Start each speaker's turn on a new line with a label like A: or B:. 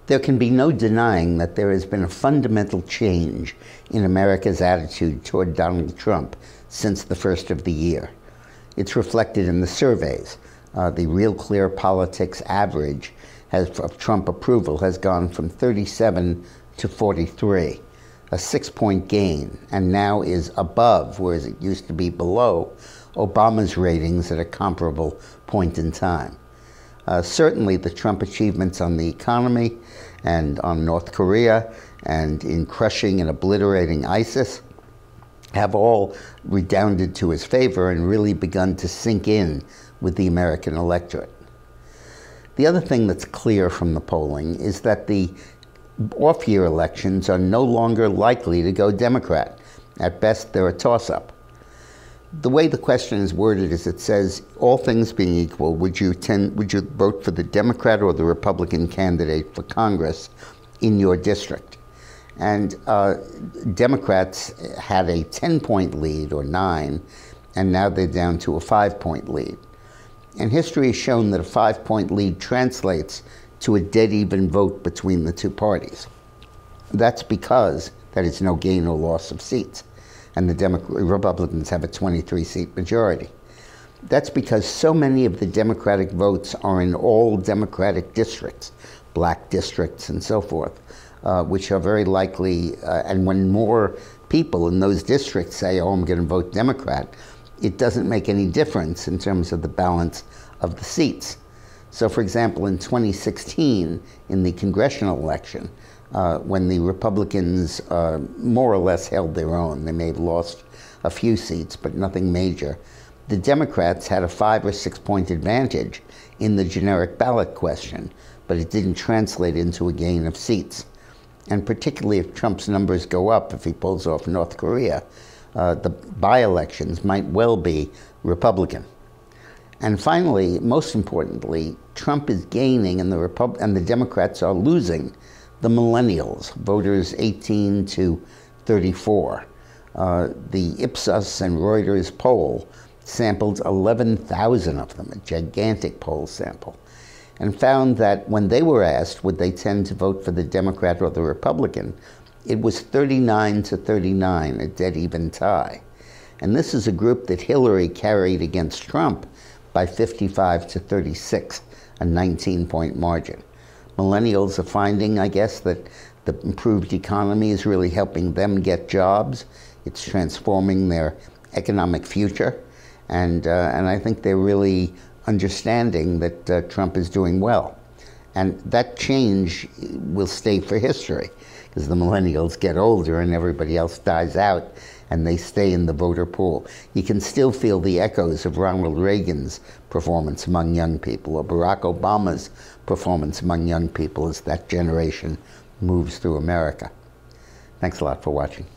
A: There can be no denying that there has been a fundamental change in America's attitude toward Donald Trump since the first of the year. It's reflected in the surveys. The Real Clear Politics average of Trump approval has gone from 37 to 43, a 6-point gain, and now is above, whereas it used to be below, Obama's ratings at a comparable point in time. Certainly the Trump achievements on the economy and on North Korea and in crushing and obliterating ISIS have all redounded to his favor and really begun to sink in with the American electorate. The other thing that's clear from the polling is that the off-year elections are no longer likely to go Democrat. At best, they're a toss-up. The way the question is worded is it says, all things being equal, would you vote for the Democrat or the Republican candidate for Congress in your district? And Democrats had a 10-point lead, or 9, and now they're down to a 5-point lead. And history has shown that a 5-point lead translates to a dead-even vote between the two parties. That's because that is no gain or loss of seats, and the Republicans have a 23-seat majority. That's because so many of the Democratic votes are in all Democratic districts, black districts and so forth, which are very likely, and when more people in those districts say, oh, I'm going to vote Democrat, it doesn't make any difference in terms of the balance of the seats. So, for example, in 2016, in the congressional election, when the Republicans more or less held their own, they may have lost a few seats, but nothing major, the Democrats had a 5 or 6 point advantage in the generic ballot question, but it didn't translate into a gain of seats. And particularly if Trump's numbers go up, if he pulls off North Korea, the by-elections might well be Republican. And finally, most importantly, Trump is gaining and the Democrats are losing the Millennials, voters 18 to 34. The Ipsos and Reuters poll sampled 11,000 of them, a gigantic poll sample, and found that when they were asked would they tend to vote for the Democrat or the Republican, it was 39 to 39, a dead-even tie. And this is a group that Hillary carried against Trump by 55 to 36, a 19-point margin. Millennials are finding, I guess, that the improved economy is really helping them get jobs. It's transforming their economic future. And I think they're really understanding that Trump is doing well. And that change will stay for history, because the millennials get older and everybody else dies out and they stay in the voter pool. You can still feel the echoes of Ronald Reagan's performance among young people or Barack Obama's performance among young people as that generation moves through America. Thanks a lot for watching.